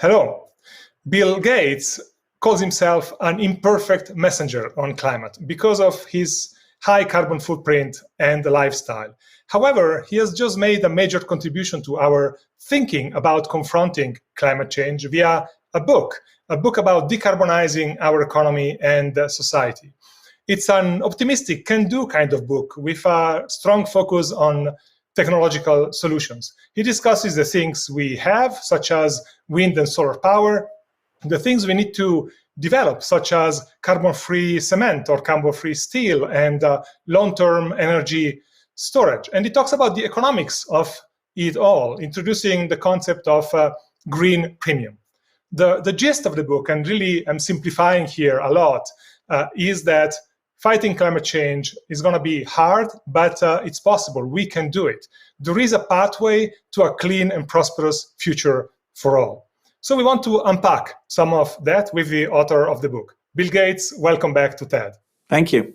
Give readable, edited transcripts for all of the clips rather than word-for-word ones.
Hello. Bill Gates calls himself an imperfect messenger on climate because of his high carbon footprint and lifestyle. However, he has just made a major contribution to our thinking about confronting climate change via a book about decarbonizing our economy and society. It's an optimistic, can-do kind of book with a strong focus on technological solutions. He discusses the things we have, such as wind and solar power, the things we need to develop, such as carbon-free cement or carbon-free steel and long-term energy storage. And he talks about the economics of it all, introducing the concept of green premium. The gist of the book, and really I'm simplifying here a lot, is that fighting climate change is going to be hard, but it's possible. We can do it. There is a pathway to a clean and prosperous future for all. So we want to unpack some of that with the author of the book. Bill Gates, welcome back to TED. Thank you.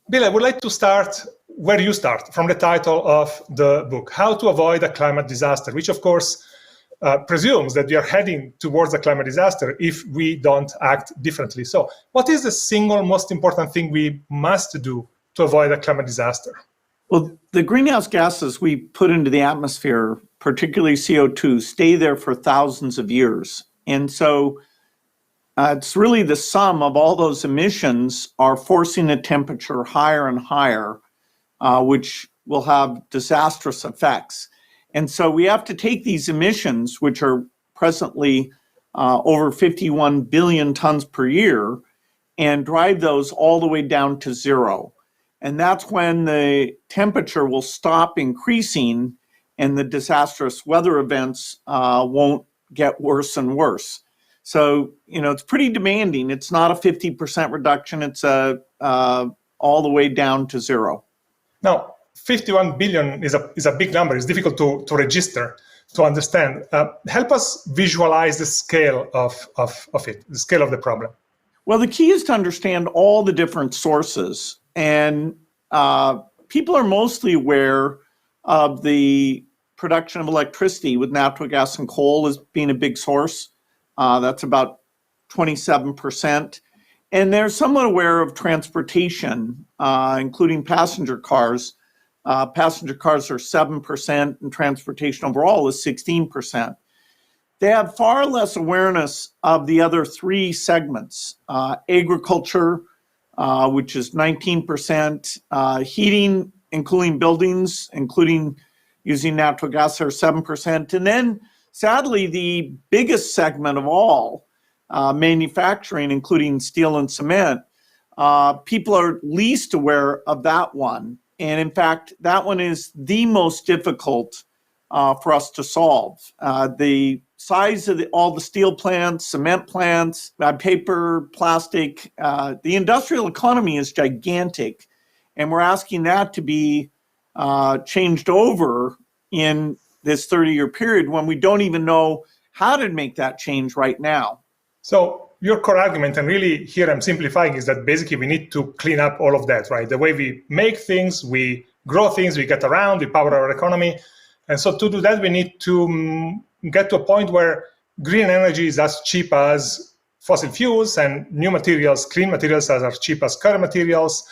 Bill, I would like to start where you start, from the title of the book, How to Avoid a Climate Disaster, which of course presumes that we are heading towards a climate disaster if we don't act differently. So what is the single most important thing we must do to avoid a climate disaster? Well, the greenhouse gases we put into the atmosphere, particularly CO2, stay there for thousands of years. And so it's really the sum of all those emissions are forcing the temperature higher and higher, which will have disastrous effects. And so we have to take these emissions, which are presently over 51 billion tons per year, and drive those all the way down to zero. And that's when the temperature will stop increasing and the disastrous weather events won't get worse and worse. So, it's pretty demanding. It's not a 50% reduction. It's all the way down to zero. Now, 51 billion is a big number. It's difficult to register, to understand. Help us visualize the scale of it, the scale of the problem. Well, the key is to understand all the different sources. And people are mostly aware of the production of electricity with natural gas and coal as being a big source. That's about 27%. And they're somewhat aware of transportation, including passenger cars. Passenger cars are 7%, and transportation overall is 16%. They have far less awareness of the other three segments: agriculture, which is 19%, heating and cooling buildings, including using natural gas, are 7%. And then, sadly, the biggest segment of all, manufacturing, including steel and cement, people are least aware of that one. And in fact, that one is the most difficult for us to solve. The size of all the steel plants, cement plants, paper, plastic, the industrial economy is gigantic. And we're asking that to be changed over in this 30-year period when we don't even know how to make that change right now. So your core argument, and really here I'm simplifying, is that basically we need to clean up all of that, right? The way we make things, we grow things, we get around, we power our economy. And so to do that, we need to get to a point where green energy is as cheap as fossil fuels and new materials, clean materials, are as cheap as current materials.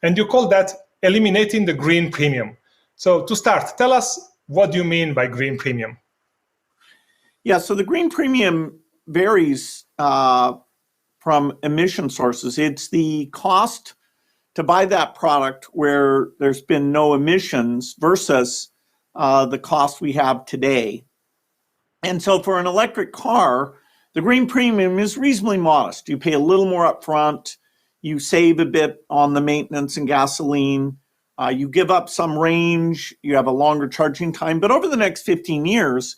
And you call that eliminating the green premium. So to start, tell us, what do you mean by green premium? Yeah, so the green premium varies from emission sources. It's the cost to buy that product where there's been no emissions versus the cost we have today. And so for an electric car, the green premium is reasonably modest. You pay a little more upfront, you save a bit on the maintenance and gasoline, you give up some range, you have a longer charging time. But over the next 15 years,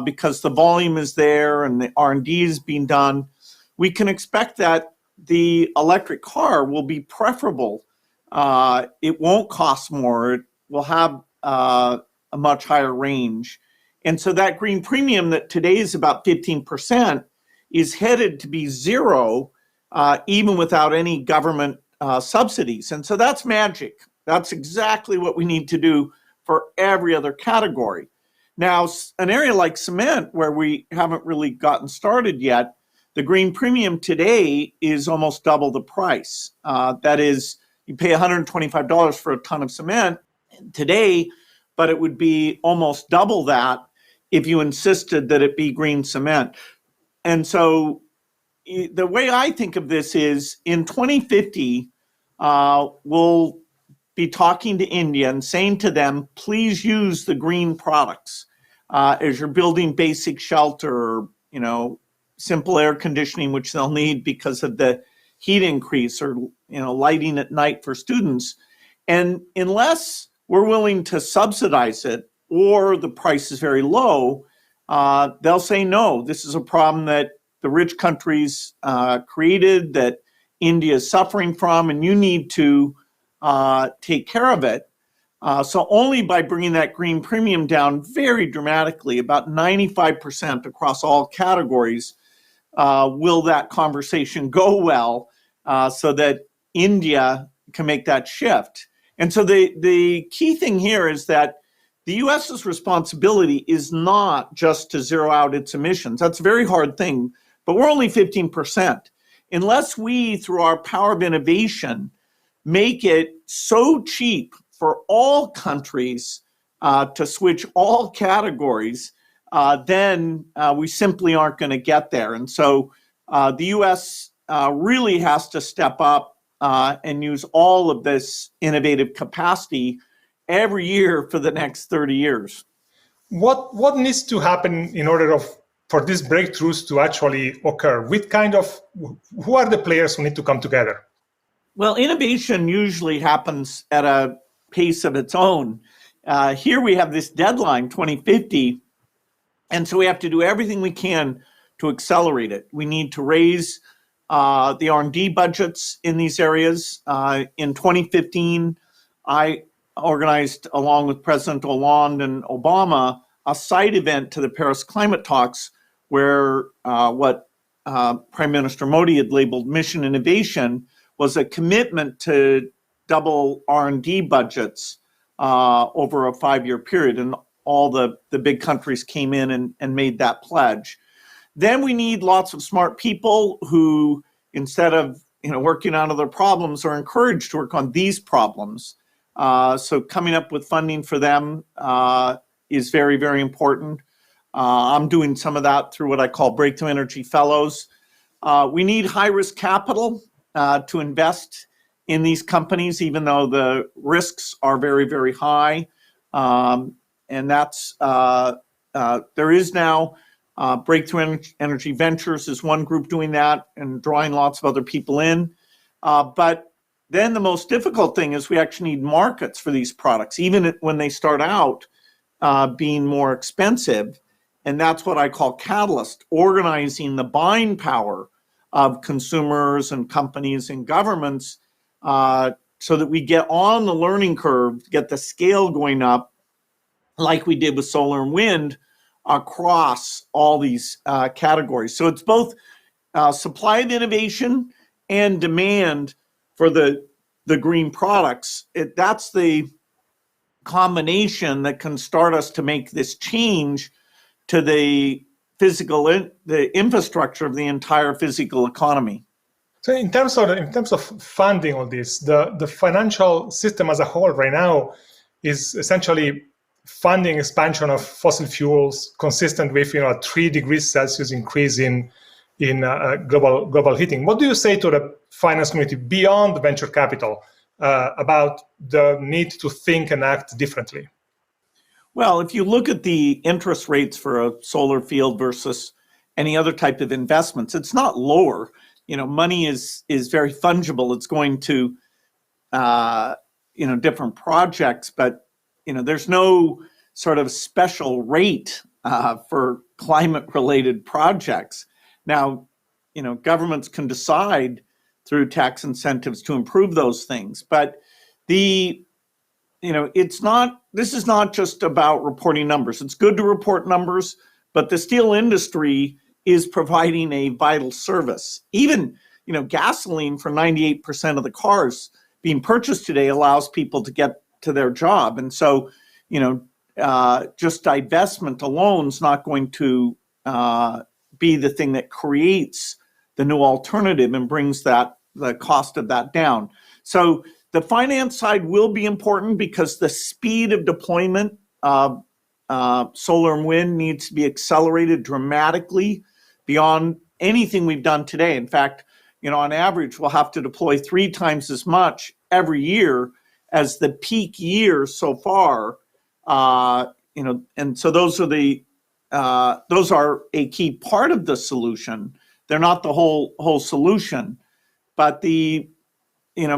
because the volume is there and the R&D is being done, we can expect that the electric car will be preferable. It won't cost more. It will have a much higher range. And so that green premium that today is about 15% is headed to be zero, even without any government subsidies. And so that's magic. That's exactly what we need to do for every other category. Now, an area like cement, where we haven't really gotten started yet, the green premium today is almost double the price. That is, you pay $125 for a ton of cement today, but it would be almost double that if you insisted that it be green cement. And so the way I think of this is in 2050, we'll be talking to India and saying to them, please use the green products as you're building basic shelter, simple air conditioning, which they'll need because of the heat increase, or lighting at night for students. And unless we're willing to subsidize it, or the price is very low, they'll say, no, this is a problem that the rich countries created, that India is suffering from, and you need to take care of it. So only by bringing that green premium down very dramatically, about 95% across all categories, will that conversation go well, so that India can make that shift. And so the key thing here is that the US's responsibility is not just to zero out its emissions. That's a very hard thing, but we're only 15%. Unless we, through our power of innovation, make it so cheap for all countries to switch all categories, then we simply aren't going to get there. And so the US really has to step up and use all of this innovative capacity every year for the next 30 years. What needs to happen in order for these breakthroughs to actually occur? Who are the players who need to come together? Well, innovation usually happens at a pace of its own. Here we have this deadline, 2050, and so we have to do everything we can to accelerate it. We need to raise the R&D budgets in these areas. In 2015, I organized, along with President Hollande and Obama, a side event to the Paris climate talks, where what Prime Minister Modi had labeled Mission Innovation was a commitment to double R&D budgets over a 5-year period. And all the big countries came in and made that pledge. Then we need lots of smart people who, instead of working on other problems, are encouraged to work on these problems. So coming up with funding for them is very, very important. I'm doing some of that through what I call Breakthrough Energy Fellows. We need high-risk capital to invest in these companies, even though the risks are very, very high. And that's there is now Breakthrough Energy Ventures is one group doing that and drawing lots of other people in. But then the most difficult thing is we actually need markets for these products, even when they start out being more expensive. And that's what I call catalyst, organizing the buying power of consumers and companies and governments so that we get on the learning curve, get the scale going up, like we did with solar and wind, across all these categories. So it's both supply of innovation and demand for the green products. That's the combination that can start us to make this change to the infrastructure of the entire physical economy. So in terms of funding all this, the financial system as a whole right now is essentially funding expansion of fossil fuels consistent with a 3 degrees Celsius increase in global heating. What do you say to the finance community beyond venture capital about the need to think and act differently? Well, if you look at the interest rates for a solar field versus any other type of investments, it's not lower. Money is very fungible. It's going to different projects, but there's no sort of special rate for climate-related projects. Now, governments can decide through tax incentives to improve those things, but this is not just about reporting numbers. It's good to report numbers, but the steel industry is providing a vital service. Even, gasoline for 98% of the cars being purchased today allows people to get to their job. And so, just divestment alone is not going to be the thing that creates the new alternative and brings the cost of that down. So the finance side will be important because the speed of deployment of solar and wind needs to be accelerated dramatically beyond anything we've done today. In fact, on average, we'll have to deploy 3 times as much every year as the peak year so far. And so those are a key part of the solution. They're not the whole solution, but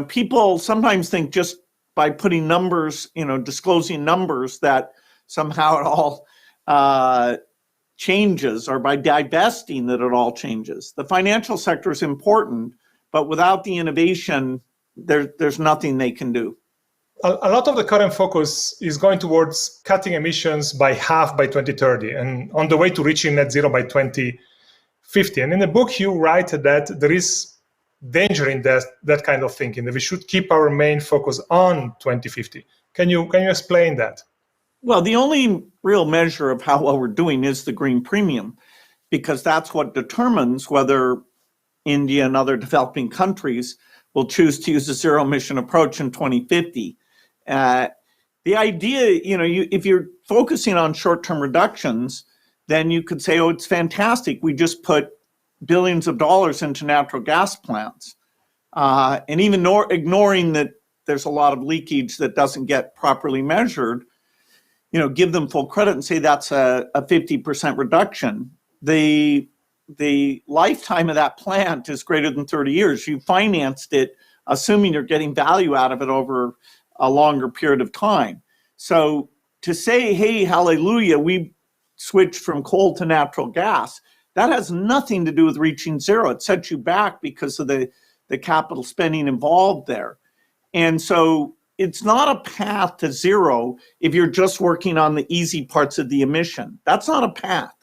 people sometimes think just by putting numbers, disclosing numbers, that somehow it all changes, or by divesting that it all changes. The financial sector is important, but without the innovation, there's nothing they can do. A lot of the current focus is going towards cutting emissions by half by 2030 and on the way to reaching net zero by 2050. And in the book, you write that there is danger in that kind of thinking, that we should keep our main focus on 2050. Can you explain that? Well, the only real measure of how well we're doing is the green premium, because that's what determines whether India and other developing countries will choose to use a zero emission approach in 2050. The idea, if you're focusing on short-term reductions, then you could say, oh, it's fantastic. We just put billions of dollars into natural gas plants. And even ignoring that there's a lot of leakage that doesn't get properly measured, give them full credit and say that's a 50% reduction. The lifetime of that plant is greater than 30 years. You financed it, assuming you're getting value out of it over a longer period of time. So to say, hey, hallelujah, we switched from coal to natural gas, that has nothing to do with reaching zero. It sets you back because of the capital spending involved there. And so it's not a path to zero if you're just working on the easy parts of the emission. That's not a path.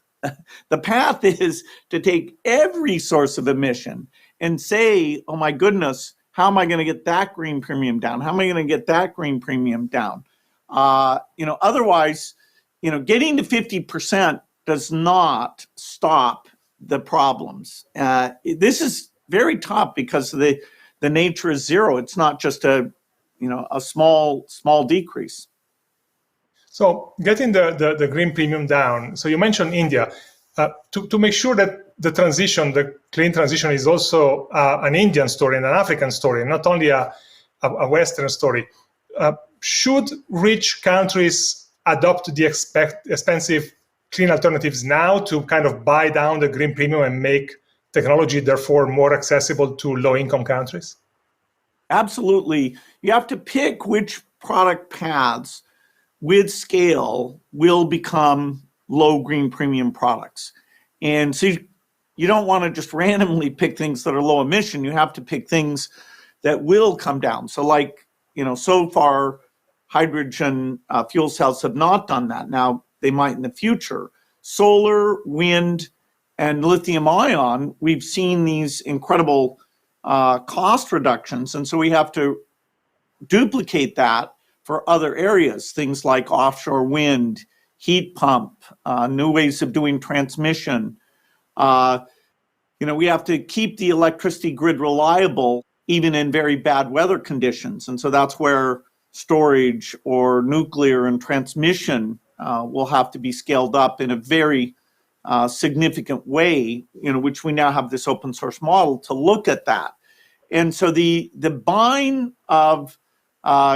The path is to take every source of emission and say, oh my goodness, how am I going to get that green premium down? How am I going to get that green premium down? Otherwise, getting to 50% does not stop the problems. This is very tough because of the nature is zero. It's not just a small decrease. So getting the green premium down, so you mentioned India, to make sure that the clean transition is also an Indian story and an African story, not only a Western story. Should rich countries adopt the expensive clean alternatives now to kind of buy down the green premium and make technology, therefore, more accessible to low-income countries? Absolutely. You have to pick which product paths with scale will become low green premium products. And so you don't want to just randomly pick things that are low emission. You have to pick things that will come down. So so far, hydrogen fuel cells have not done that. Now, they might in the future. Solar, wind, and lithium ion, we've seen these incredible cost reductions. And so we have to duplicate that for other areas, things like offshore wind, heat pump, new ways of doing transmission. We have to keep the electricity grid reliable, even in very bad weather conditions. And so that's where storage or nuclear and transmission will have to be scaled up in a very significant way, which we now have this open source model to look at that. And so the buying of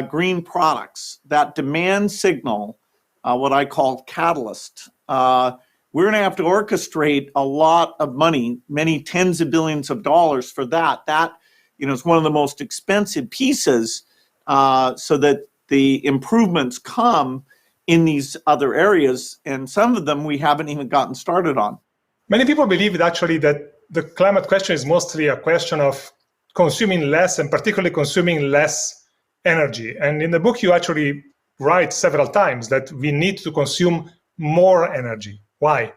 green products, that demand signal, what I call catalyst, we're going to have to orchestrate a lot of money, many tens of billions of dollars for that. That is one of the most expensive pieces, so that the improvements come in these other areas, and some of them we haven't even gotten started on. Many people believe actually that the climate question is mostly a question of consuming less, and particularly consuming less energy. And in the book, you actually write several times that we need to consume more energy. Why?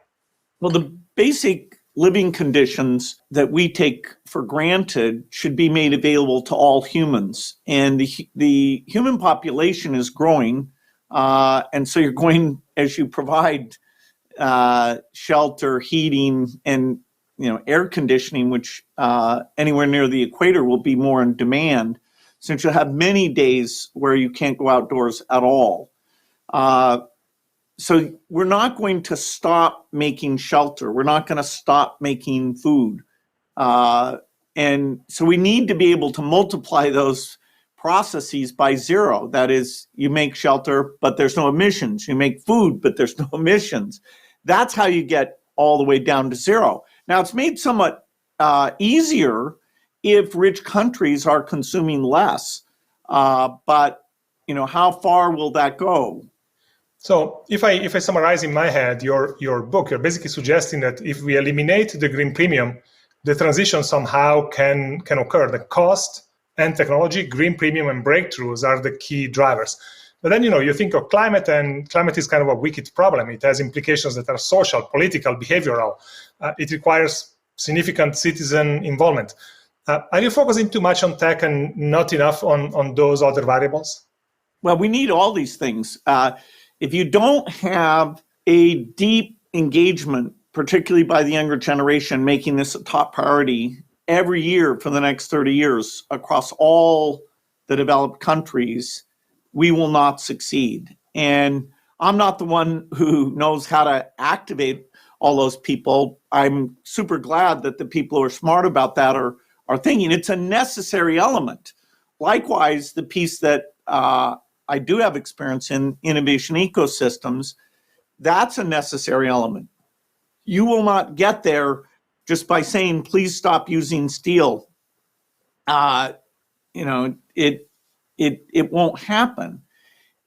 Well, the basic living conditions that we take for granted should be made available to all humans. And the human population is growing. And so you're going, as you provide shelter, heating, and air conditioning, which anywhere near the equator will be more in demand, since you'll have many days where you can't go outdoors at all. So we're not going to stop making shelter. We're not going to stop making food. And so we need to be able to multiply those processes by zero. That is, you make shelter, but there's no emissions. You make food, but there's no emissions. That's how you get all the way down to zero. Now, it's made somewhat easier if rich countries are consuming less. But, how far will that go? So if I summarize in my head your book, you're basically suggesting that if we eliminate the green premium, the transition somehow can occur. The cost and technology, green premium and breakthroughs are the key drivers. But then, you think of climate, and climate is kind of a wicked problem. It has implications that are social, political, behavioral. It requires significant citizen involvement. Are you focusing too much on tech and not enough on those other variables? Well, we need all these things. If you don't have a deep engagement, particularly by the younger generation, making this a top priority every year for the next 30 years across all the developed countries, we will not succeed. And I'm not the one who knows how to activate all those people. I'm super glad that the people who are smart about that are thinking it's a necessary element. Likewise, the piece that I do have experience in, innovation ecosystems, that's a necessary element. You will not get there just by saying, please stop using steel. It won't happen.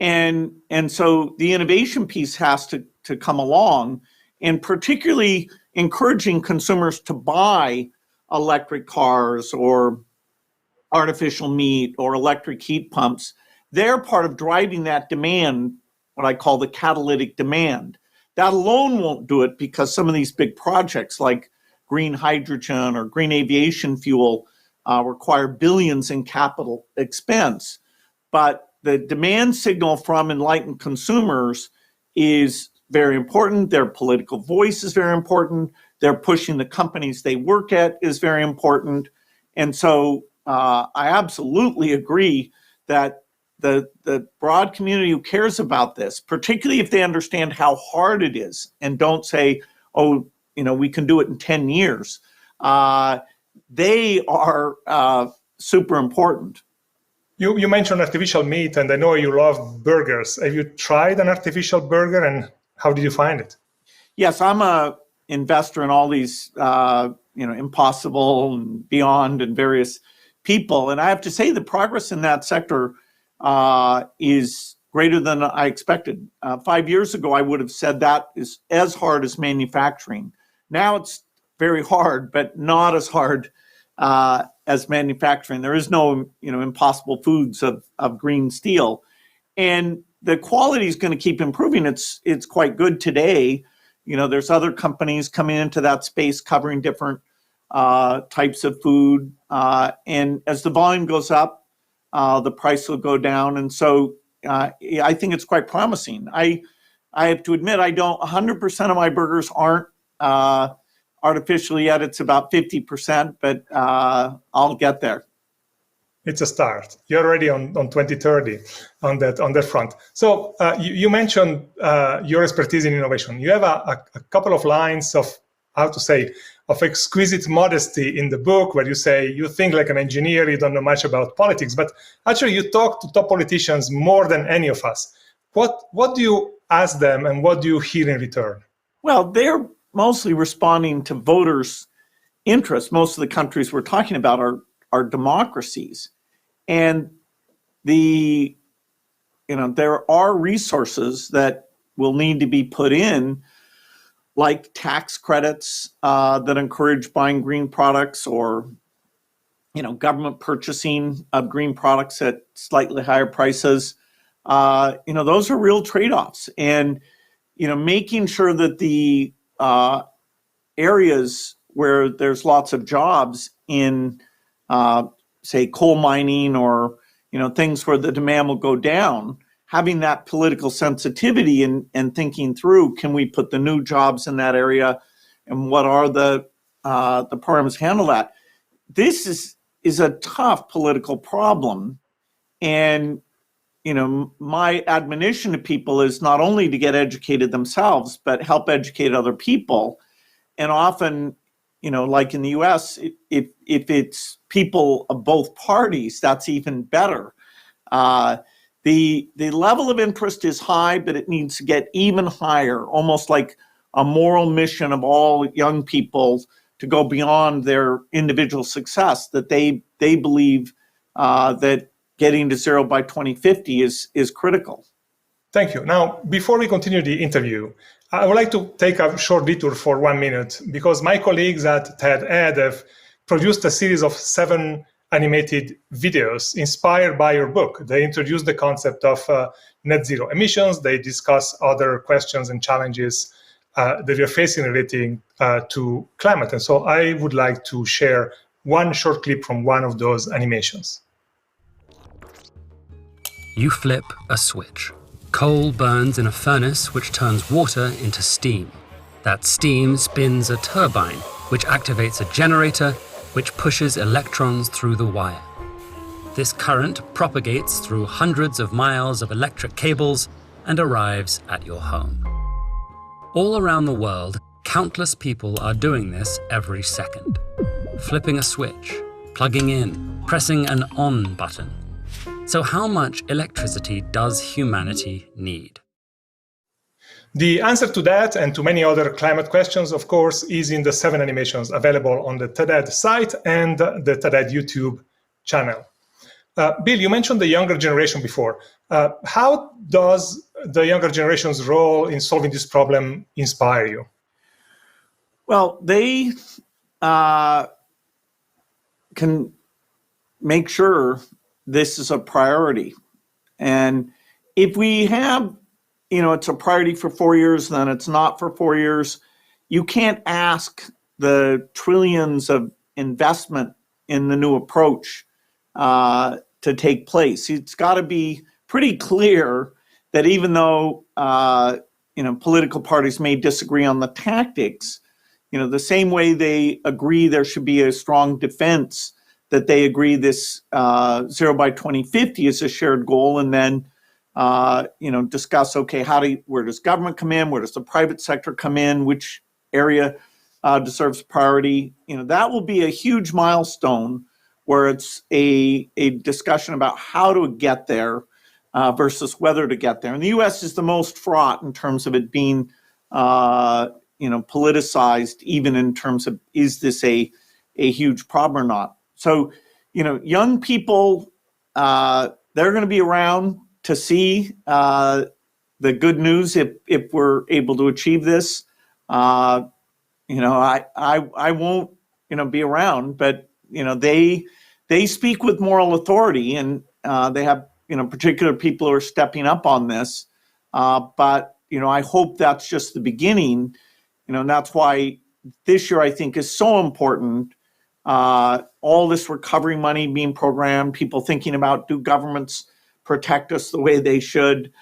And so the innovation piece has to come along, and particularly encouraging consumers to buy electric cars or artificial meat or electric heat pumps. They're part of driving that demand, what I call the catalytic demand. That alone won't do it, because some of these big projects like green hydrogen or green aviation fuel require billions in capital expense. But the demand signal from enlightened consumers is very important. Their political voice is very important. Their pushing the companies they work at is very important. And so I absolutely agree that the broad community who cares about this, particularly if they understand how hard it is and don't say, oh, we can do it in 10 years, they are super important. You mentioned artificial meat, and I know you love burgers. Have you tried an artificial burger, and how did you find it? Yes, I'm a investor in all these, Impossible and Beyond and various people. And I have to say the progress in that sector is greater than I expected. 5 years ago, I would have said that is as hard as manufacturing. Now it's very hard, but not as hard as manufacturing. There is no, Impossible Foods of green steel. And the quality is going to keep improving. It's quite good today. There's other companies coming into that space covering different types of food. And as the volume goes up, the price will go down. And so I think it's quite promising. I have to admit, 100% of my burgers aren't artificial yet. It's about 50%, but I'll get there. It's a start. You're already on 2030 on that front. So you mentioned your expertise in innovation. You have a couple of lines of exquisite modesty in the book, where you say you think like an engineer, you don't know much about politics, but actually you talk to top politicians more than any of us. What do you ask them, and what do you hear in return? Well, they're mostly responding to voters' interests. Most of the countries we're talking about are democracies. And there are resources that will need to be put in, like tax credits that encourage buying green products, or government purchasing of green products at slightly higher prices. Those are real trade-offs. And making sure that the areas where there's lots of jobs in say coal mining, or things where the demand will go down, having that political sensitivity and thinking through, can we put the new jobs in that area, and what are the programs to handle that? This is a tough political problem, and my admonition to people is not only to get educated themselves, but help educate other people. And often, like in the US, if it's people of both parties, that's even better. The level of interest is high, but it needs to get even higher, almost like a moral mission of all young people to go beyond their individual success, that they believe that getting to zero by 2050 is critical. Thank you. Now, before we continue the interview, I would like to take a short detour for 1 minute, because my colleagues at TED-Ed have produced a series of 7 animated videos inspired by your book. They introduce the concept of net zero emissions. They discuss other questions and challenges that you're facing relating to climate. And so I would like to share one short clip from one of those animations. You flip a switch. Coal burns in a furnace which turns water into steam. That steam spins a turbine, which activates a generator, which pushes electrons through the wire. This current propagates through hundreds of miles of electric cables and arrives at your home. All around the world, countless people are doing this every second. Flipping a switch, plugging in, pressing an on button. So how much electricity does humanity need? The answer to that and to many other climate questions, of course, is in the 7 animations available on the TED-Ed site and the TED-Ed YouTube channel. Bill, you mentioned the younger generation before. How does the younger generation's role in solving this problem inspire you? Well, they can make sure this is a priority. And if we have, it's a priority for 4 years, then it's not for 4 years, you can't ask the trillions of investment in the new approach to take place. It's got to be pretty clear that even though, political parties may disagree on the tactics, the same way they agree there should be a strong defense, that they agree this zero by 2050 is a shared goal, and then discuss, okay, where does government come in? Where does the private sector come in? Which area deserves priority? That will be a huge milestone where it's a discussion about how to get there versus whether to get there. And the U.S. is the most fraught in terms of it being, politicized, even in terms of, is this a huge problem or not? So, young people, they're going to be around to see the good news if we're able to achieve this. I won't, be around, but they speak with moral authority, and they have particular people who are stepping up on this. But I hope that's just the beginning. And that's why this year I think is so important. All this recovery money being programmed, people thinking about, do governments protect us the way they should?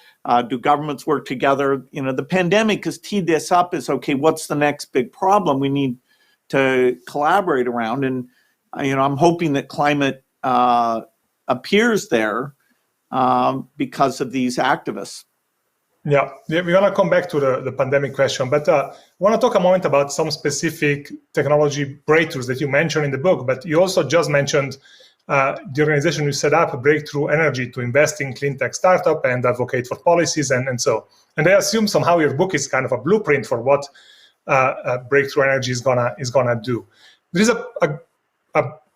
Do governments work together? The pandemic has teed this up as, okay, what's the next big problem we need to collaborate around? And, I'm hoping that climate appears there because of these activists. Yeah, we're going to come back to the pandemic question, but I want to talk a moment about some specific technology breakthroughs that you mentioned in the book, but you also just mentioned the organization you set up, Breakthrough Energy, to invest in clean tech startup and advocate for policies and so. And I assume somehow your book is kind of a blueprint for what Breakthrough Energy is gonna do. There is a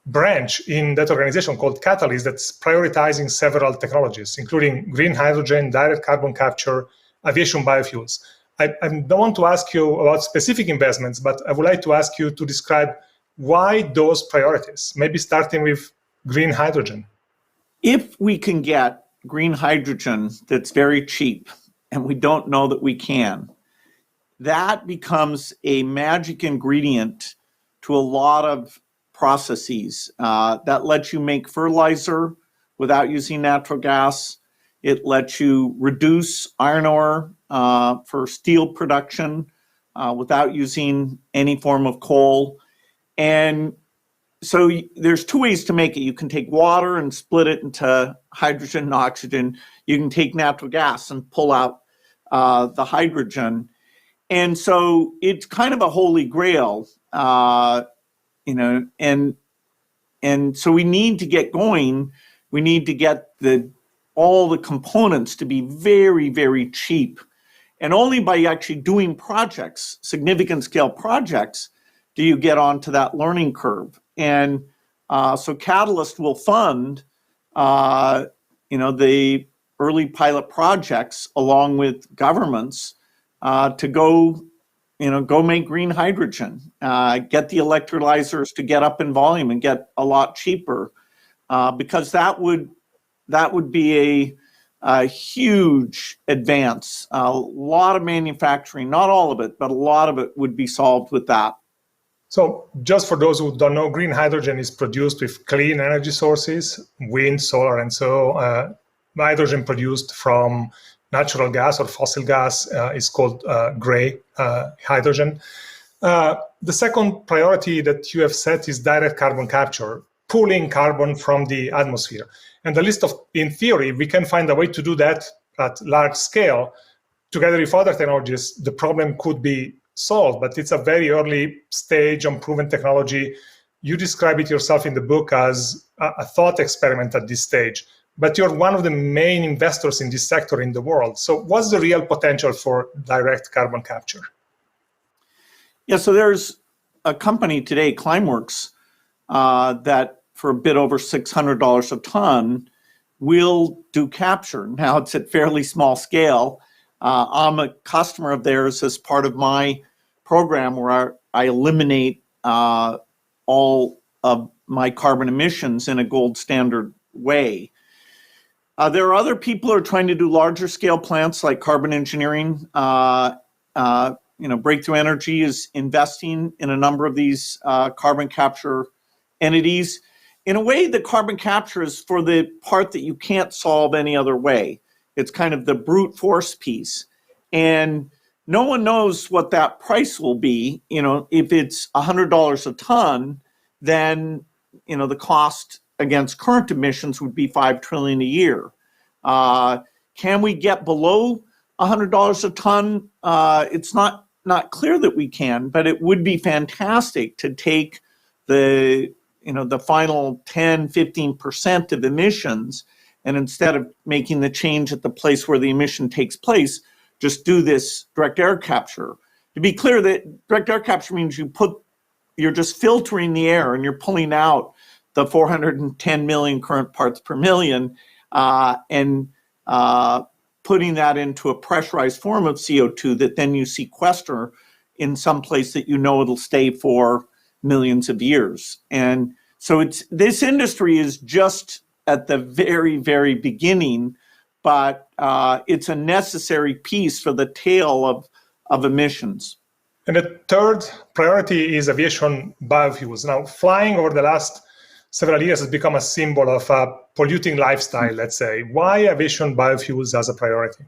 branch in that organization called Catalyst that's prioritizing several technologies, including green hydrogen, direct carbon capture, aviation biofuels. I don't want to ask you about specific investments, but I would like to ask you to describe why those priorities, maybe starting with green hydrogen. If we can get green hydrogen that's very cheap, and we don't know that we can, that becomes a magic ingredient to a lot of processes that lets you make fertilizer without using natural gas. It lets you reduce iron ore for steel production without using any form of coal. And so there's two ways to make it. You can take water and split it into hydrogen and oxygen. You can take natural gas and pull out the hydrogen. And so it's kind of a holy grail, and so we need to get going. We need to get all the components to be very, very cheap. And only by actually doing projects, significant scale projects, do you get onto that learning curve. And so Catalyst will fund, the early pilot projects along with governments to go make green hydrogen, get the electrolyzers to get up in volume and get a lot cheaper, because that would be a huge advance. A lot of manufacturing, not all of it, but a lot of it would be solved with that. So just for those who don't know, green hydrogen is produced with clean energy sources, wind, solar, and so hydrogen produced from natural gas or fossil gas is called gray hydrogen. The second priority that you have set is direct carbon capture, pulling carbon from the atmosphere. And in theory, we can find a way to do that at large scale. Together with other technologies, the problem could be solved, but it's a very early stage, unproven technology. You describe it yourself in the book as a thought experiment at this stage, but you're one of the main investors in this sector in the world. So what's the real potential for direct carbon capture? Yeah, so there's a company today, Climeworks, that for a bit over $600 a ton will do capture. Now it's at fairly small scale. I'm a customer of theirs as part of my program where I eliminate all of my carbon emissions in a gold standard way. There are other people who are trying to do larger scale plants like Carbon Engineering. Breakthrough Energy is investing in a number of these carbon capture entities. In a way, the carbon capture is for the part that you can't solve any other way. It's kind of the brute force piece. And no one knows what that price will be. If it's $100 a ton, then, the cost against current emissions would be $5 trillion a year. Can we get below $100 a ton? It's not clear that we can, but it would be fantastic to take the final 10, 15% of emissions, and instead of making the change at the place where the emission takes place, just do this direct air capture. To be clear, that direct air capture means you're just filtering the air and you're pulling out the 410 million current parts per million and putting that into a pressurized form of CO2 that then you sequester in some place that it'll stay for millions of years. And so this industry is just at the very, very beginning, but it's a necessary piece for the tail of emissions. And the third priority is aviation biofuels. Now, flying over the last several years has become a symbol of a polluting lifestyle, let's say. Why aviation biofuels as a priority?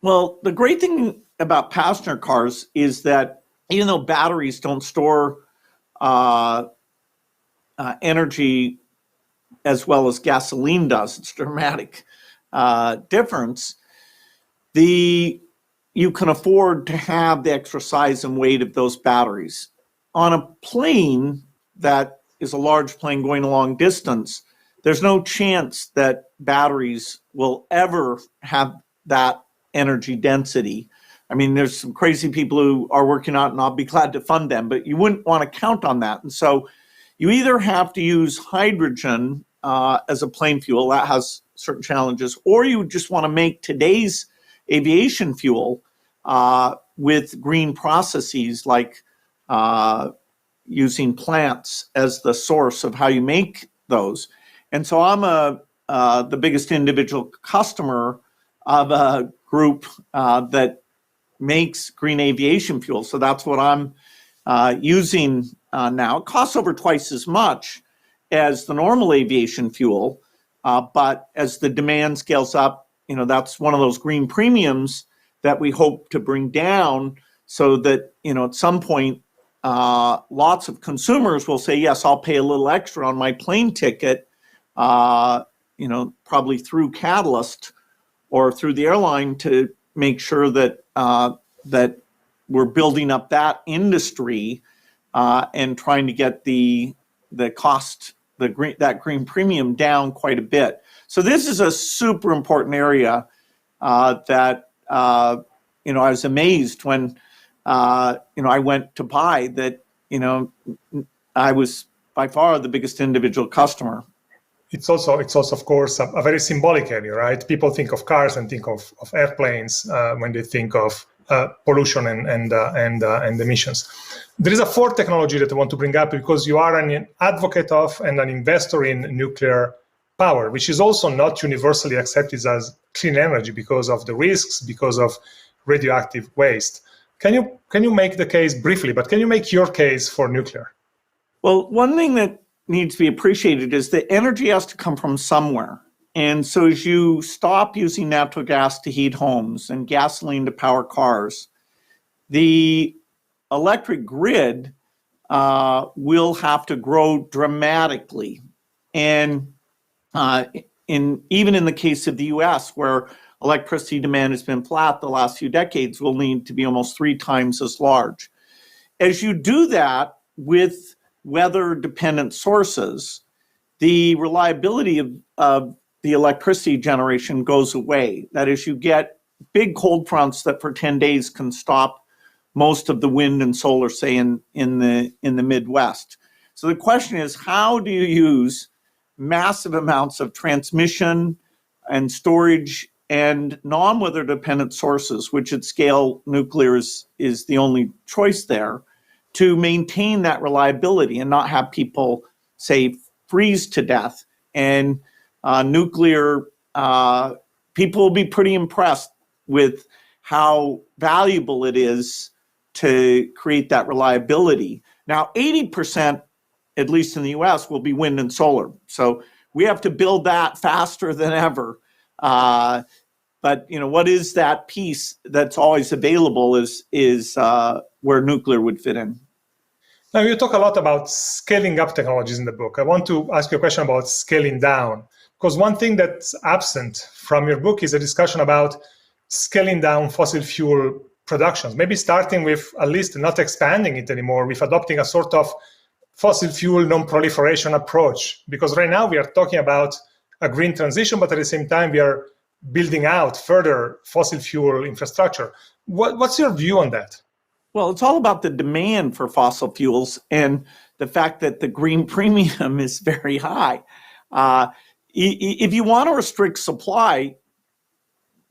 Well, the great thing about passenger cars is that even though batteries don't store energy as well as gasoline does, it's a dramatic difference, you can afford to have the extra size and weight of those batteries. On a plane that is a large plane going a long distance, there's no chance that batteries will ever have that energy density. I mean, there's some crazy people who are working on it, and I'll be glad to fund them, but you wouldn't want to count on that. And so you either have to use hydrogen as a plane fuel, that has certain challenges, or you just want to make today's aviation fuel with green processes like using plants as the source of how you make those. And so I'm the biggest individual customer of a group that makes green aviation fuel. So that's what I'm using now. It costs over twice as much as the normal aviation fuel, but as the demand scales up, that's one of those green premiums that we hope to bring down so that, at some point, lots of consumers will say, yes, I'll pay a little extra on my plane ticket, probably through Catalyst or through the airline to make sure that that we're building up that industry and trying to get the cost, that green premium down quite a bit. So this is a super important area that I was amazed when I went to buy that. I was by far the biggest individual customer. It's also of course a very symbolic area, right? People think of cars and think of airplanes when they think of pollution and emissions. There is a fourth technology that I want to bring up because you are an advocate of and an investor in nuclear power, which is also not universally accepted as clean energy because of the risks, because of radioactive waste. Can you make the case briefly, but can you make your case for nuclear? Well, one thing that needs to be appreciated is that energy has to come from somewhere. And so as you stop using natural gas to heat homes and gasoline to power cars, the electric grid will have to grow dramatically. And even in the case of the US, where electricity demand has been flat the last few decades, will need to be almost 3 times as large. As you do that with weather-dependent sources, the reliability of the electricity generation goes away. That is, you get big cold fronts that for 10 days can stop most of the wind and solar, say in the Midwest. So the question is, how do you use massive amounts of transmission and storage and non-weather dependent sources, which at scale nuclear is the only choice there, to maintain that reliability and not have people, say, freeze to death? And nuclear, people will be pretty impressed with how valuable it is to create that reliability. Now, 80%, at least in the US, will be wind and solar. So we have to build that faster than ever. But what is that piece that's always available is where nuclear would fit in. Now, you talk a lot about scaling up technologies in the book. I want to ask you a question about scaling down, because one thing that's absent from your book is a discussion about scaling down fossil fuel productions, maybe starting with at least not expanding it anymore, with adopting a sort of fossil fuel non-proliferation approach. Because right now we are talking about a green transition, but at the same time we are building out further fossil fuel infrastructure. What's your view on that? Well, it's all about the demand for fossil fuels and the fact that the green premium is very high. If you want to restrict supply,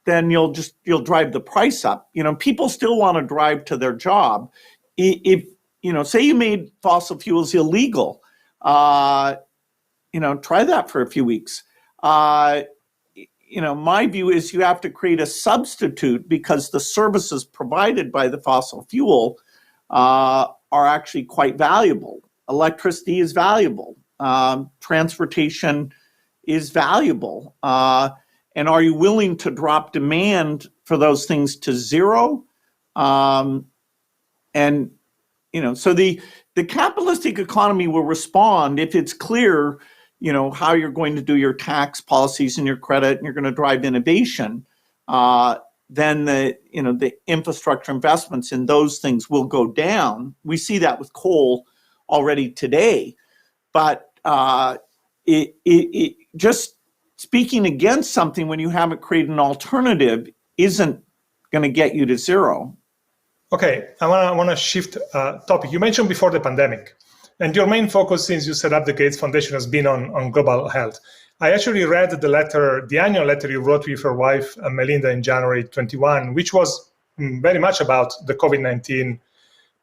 then you'll drive the price up. People still want to drive to their job. If say you made fossil fuels illegal, try that for a few weeks. My view is you have to create a substitute because the services provided by the fossil fuel are actually quite valuable. Electricity is valuable. Transportation is valuable. And are you willing to drop demand for those things to zero? So the capitalistic economy will respond if it's clear how you're going to do your tax policies and your credit, and you're going to drive innovation, then the infrastructure investments in those things will go down. We see that with coal already today. But it just speaking against something when you haven't created an alternative isn't going to get you to zero. Okay, I want to shift topic. You mentioned before the pandemic. And your main focus since you set up the Gates Foundation has been on global health. I actually read the annual letter you wrote with your wife, Melinda, in January 21, which was very much about the COVID-19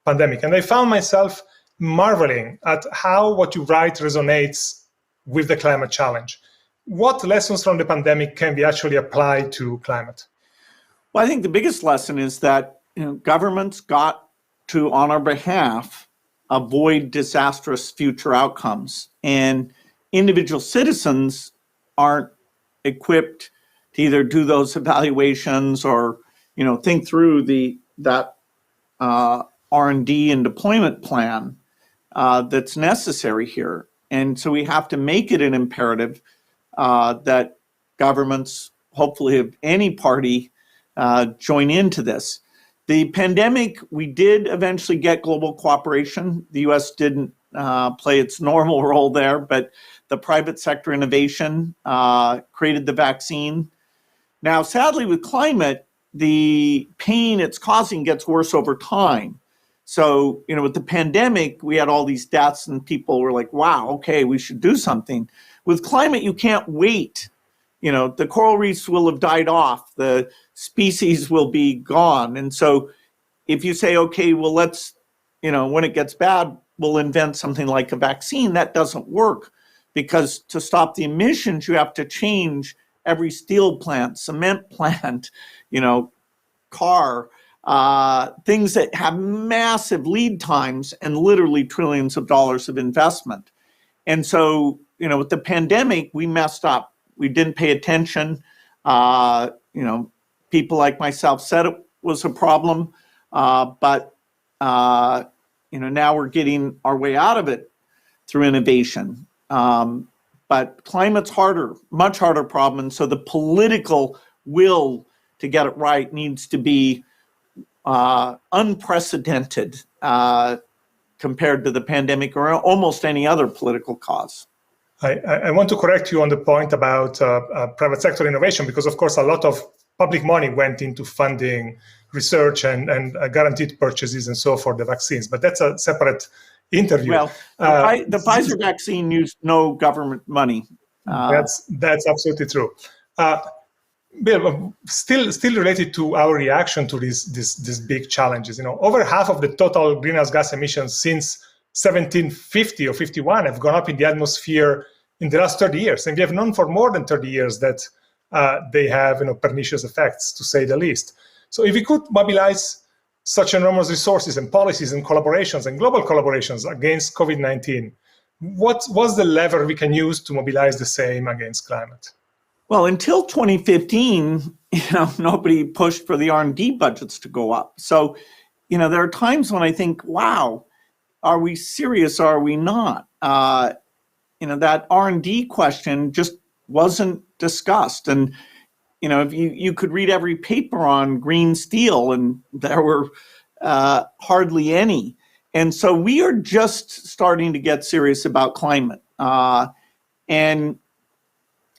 pandemic. And I found myself marveling at how what you write resonates with the climate challenge. What lessons from the pandemic can we actually apply to climate? Well, I think the biggest lesson is that governments got to, on our behalf, avoid disastrous future outcomes. And individual citizens aren't equipped to either do those evaluations or, think through that R&D and deployment plan that's necessary here. And so we have to make it an imperative that governments, hopefully of any party, join into this. The pandemic, we did eventually get global cooperation. The U.S. didn't play its normal role there, but the private sector innovation created the vaccine. Now, sadly, with climate, the pain it's causing gets worse over time. So, with the pandemic, we had all these deaths and people were like, wow, okay, we should do something. With climate, you can't wait. The coral reefs will have died off. The species will be gone. And so if you say, okay, well, let's, when it gets bad, we'll invent something like a vaccine, that doesn't work, because to stop the emissions, you have to change every steel plant, cement plant, car, things that have massive lead times and literally trillions of dollars of investment. And so, with the pandemic, we messed up. We didn't pay attention. People like myself said it was a problem, but now we're getting our way out of it through innovation. But climate's harder, much harder problem. And so the political will to get it right needs to be unprecedented compared to the pandemic or almost any other political cause. I want to correct you on the point about private sector innovation, because, of course, a lot of public money went into funding research and guaranteed purchases and so for the vaccines. But that's a separate interview. Well, the Pfizer vaccine used no government money. That's absolutely true. Bill, still related to our reaction to these big challenges. Over half of the total greenhouse gas emissions since 1750 or 51 have gone up in the atmosphere in the last 30 years. And we have known for more than 30 years that they have pernicious effects, to say the least. So if we could mobilize such enormous resources and policies and collaborations and global collaborations against COVID-19, what's the lever we can use to mobilize the same against climate? Well, until 2015, nobody pushed for the R&D budgets to go up. So, there are times when I think, wow, are we serious? Or are we not? That R&D question just wasn't discussed. And, if you could read every paper on green steel, and there were hardly any. And so we are just starting to get serious about climate.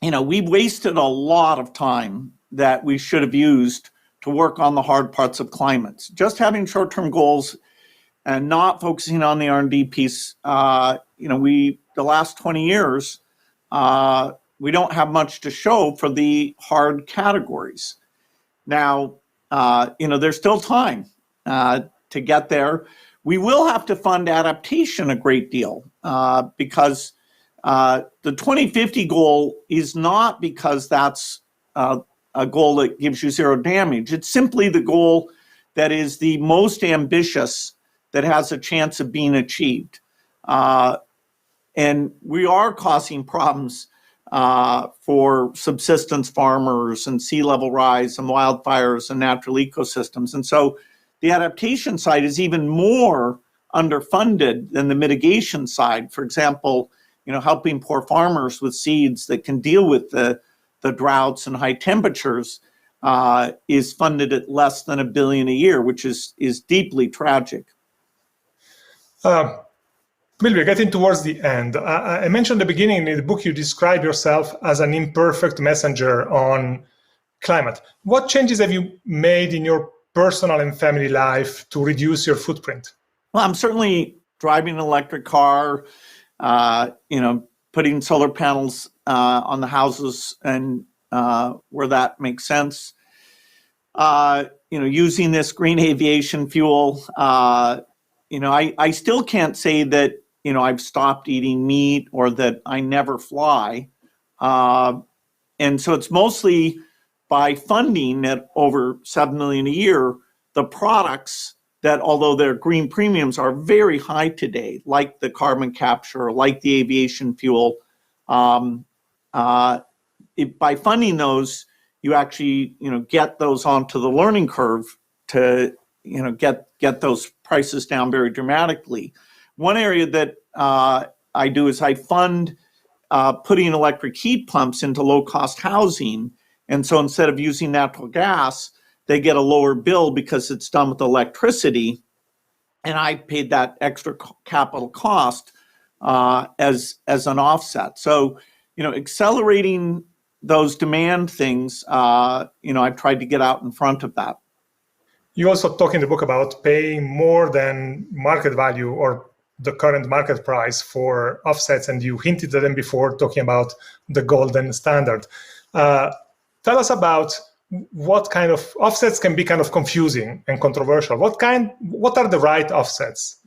We've wasted a lot of time that we should have used to work on the hard parts of climate. Just having short-term goals and not focusing on the R&D piece, the last 20 years, we don't have much to show for the hard categories. Now, there's still time to get there. We will have to fund adaptation a great deal because the 2050 goal is not because that's a goal that gives you zero damage. It's simply the goal that is the most ambitious that has a chance of being achieved. And we are causing problems for subsistence farmers and sea level rise and wildfires and natural ecosystems. And so the adaptation side is even more underfunded than the mitigation side. For example, helping poor farmers with seeds that can deal with the droughts and high temperatures is funded at less than $1 billion a year, which is deeply tragic. Bill, we're getting towards the end. I mentioned at the beginning in the book you describe yourself as an imperfect messenger on climate. What changes have you made in your personal and family life to reduce your footprint? Well, I'm certainly driving an electric car, putting solar panels on the houses and where that makes sense. Using this green aviation fuel. I still can't say that, I've stopped eating meat or that I never fly. And so it's mostly by funding at over $7 million a year, the products that, although their green premiums are very high today, like the carbon capture, like the aviation fuel, by funding those, you actually, get those onto the learning curve to, get those prices down very dramatically. One area that I do is I fund putting electric heat pumps into low-cost housing. And so instead of using natural gas, they get a lower bill because it's done with electricity. And I paid that extra capital cost as an offset. So, accelerating those demand things, I've tried to get out in front of that. You also talk in the book about paying more than market value or the current market price for offsets, and you hinted at them before talking about the golden standard. Tell us about what kind of offsets can be kind of confusing and controversial. What are the right offsets?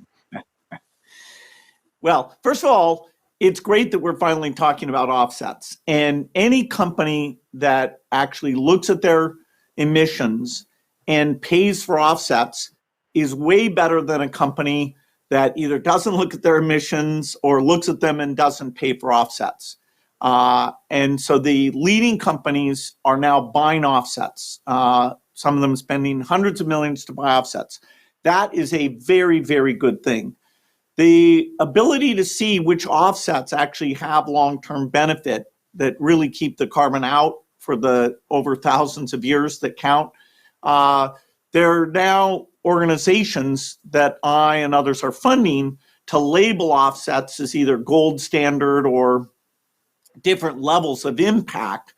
Well, first of all, it's great that we're finally talking about offsets. And any company that actually looks at their emissions and pays for offsets is way better than a company that either doesn't look at their emissions or looks at them and doesn't pay for offsets. And so the leading companies are now buying offsets. Some of them spending hundreds of millions to buy offsets. That is a very, very good thing. The ability to see which offsets actually have long-term benefit that really keep the carbon out for the over thousands of years that count. There are now organizations that I and others are funding to label offsets as either gold standard or different levels of impact.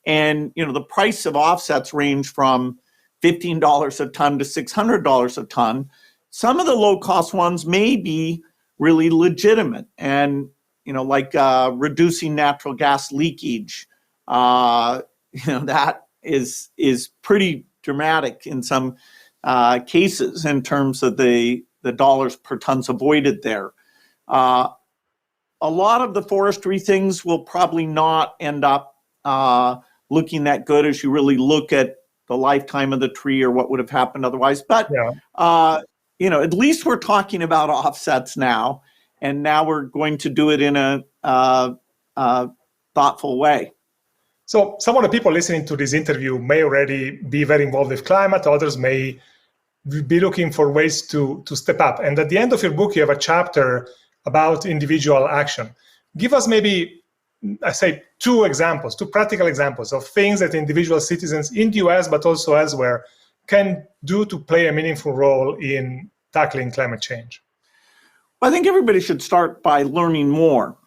And the price of offsets range from $15 a ton to $600 a ton. Some of the low-cost ones may be really legitimate, and like reducing natural gas leakage. That is pretty dramatic in some cases in terms of the dollars per tons avoided there. A lot of the forestry things will probably not end up looking that good as you really look at the lifetime of the tree or what would have happened otherwise. But, at least we're talking about offsets now, and now we're going to do it in a thoughtful way. So some of the people listening to this interview may already be very involved with climate. Others may be looking for ways to step up. And at the end of your book, you have a chapter about individual action. Give us maybe, two practical examples of things that individual citizens in the US, but also elsewhere, can do to play a meaningful role in tackling climate change. Well, I think everybody should start by learning more.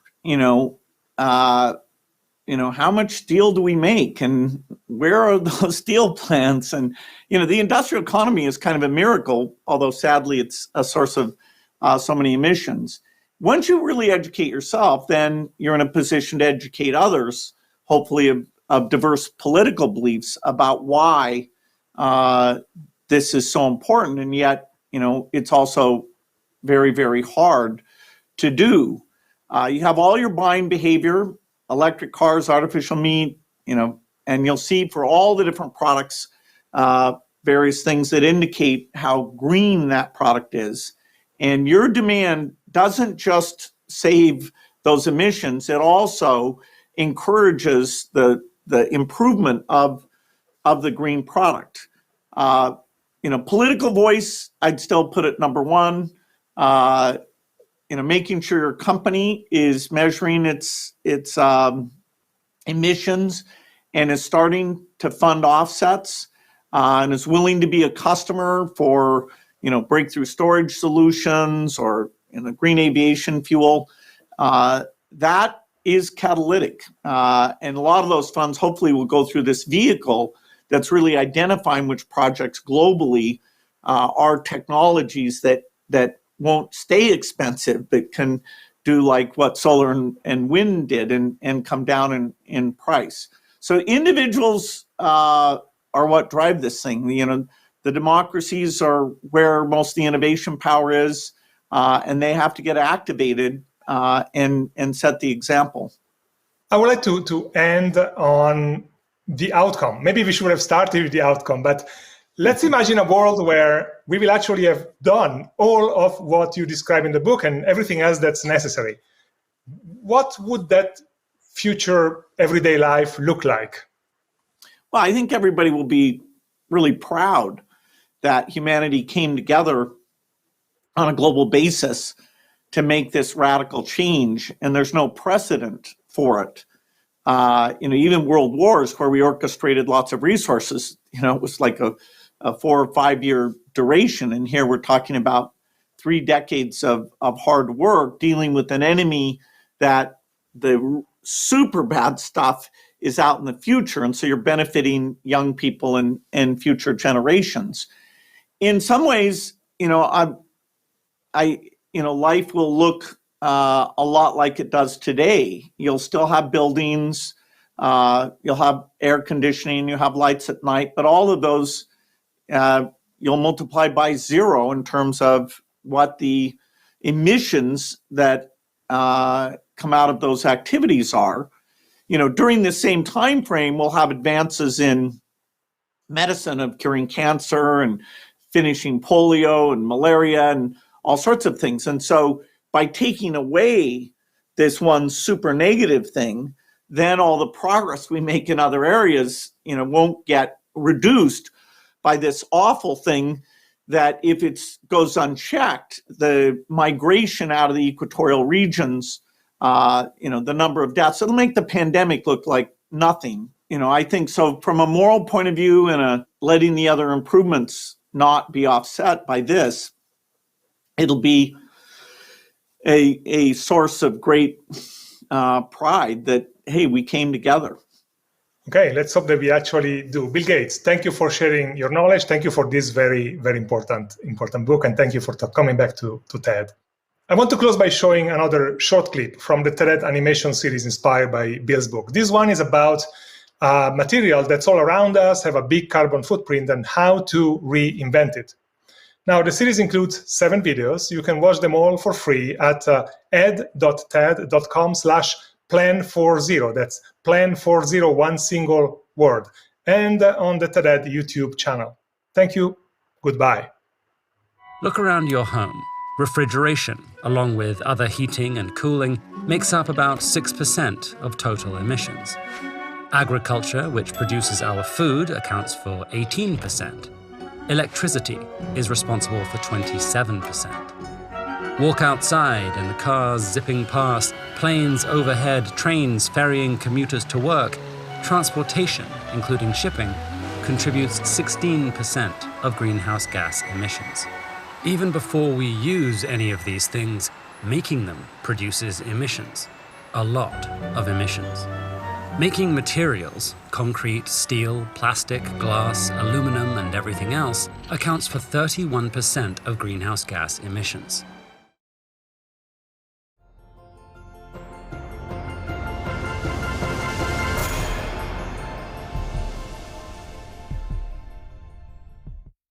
How much steel do we make, and where are those steel plants? And the industrial economy is kind of a miracle, although sadly it's a source of so many emissions. Once you really educate yourself, then you're in a position to educate others, hopefully of diverse political beliefs about why this is so important. And yet, it's also very, very hard to do. You have all your buying behavior, electric cars, artificial meat, and you'll see for all the different products, various things that indicate how green that product is. And your demand doesn't just save those emissions, it also encourages the improvement of the green product. Political voice, I'd still put it number one. Making sure your company is measuring its emissions and is starting to fund offsets and is willing to be a customer for breakthrough storage solutions or green aviation fuel. That is catalytic, and a lot of those funds hopefully will go through this vehicle that's really identifying which projects globally are technologies that won't stay expensive, but can do like what solar and wind did and come down in price. So individuals are what drive this thing. The democracies are where most of the innovation power is, and they have to get activated and set the example. I would like to end on the outcome. Maybe we should have started with the outcome, but let's imagine a world where we will actually have done all of what you describe in the book and everything else that's necessary. What would that future everyday life look like? Well, I think everybody will be really proud that humanity came together on a global basis to make this radical change, and there's no precedent for it. Even world wars where we orchestrated lots of resources, it was like a 4 or 5 year duration. And here we're talking about 3 decades of hard work dealing with an enemy that the super bad stuff is out in the future. And so you're benefiting young people and future generations. In some ways, life will look a lot like it does today. You'll still have buildings, you'll have air conditioning, you'll have lights at night, but all of those you'll multiply by 0 in terms of what the emissions that come out of those activities are. During this same time frame, we'll have advances in medicine of curing cancer and finishing polio and malaria and all sorts of things. And so by taking away this one super negative thing, then all the progress we make in other areas, won't get reduced by this awful thing that if it goes unchecked, the migration out of the equatorial regions, the number of deaths, it'll make the pandemic look like nothing. I think so from a moral point of view and letting the other improvements not be offset by this, it'll be a source of great pride that, hey, we came together. Okay, let's hope that we actually do. Bill Gates, thank you for sharing your knowledge. Thank you for this very, very important book. And thank you for coming back to TED. I want to close by showing another short clip from the TED animation series inspired by Bill's book. This one is about material that's all around us, have a big carbon footprint, and how to reinvent it. Now, the series includes 7 videos. You can watch them all for free at ed.ted.com/plan40. That's plan40, one single word. And on the TED YouTube channel. Thank you. Goodbye. Look around your home. Refrigeration, along with other heating and cooling, makes up about 6% of total emissions. Agriculture, which produces our food, accounts for 18%. Electricity is responsible for 27%. Walk outside and the cars zipping past, planes overhead, trains ferrying commuters to work. Transportation, including shipping, contributes 16% of greenhouse gas emissions. Even before we use any of these things, making them produces emissions. A lot of emissions. Making materials, concrete, steel, plastic, glass, aluminum, and everything else, accounts for 31% of greenhouse gas emissions.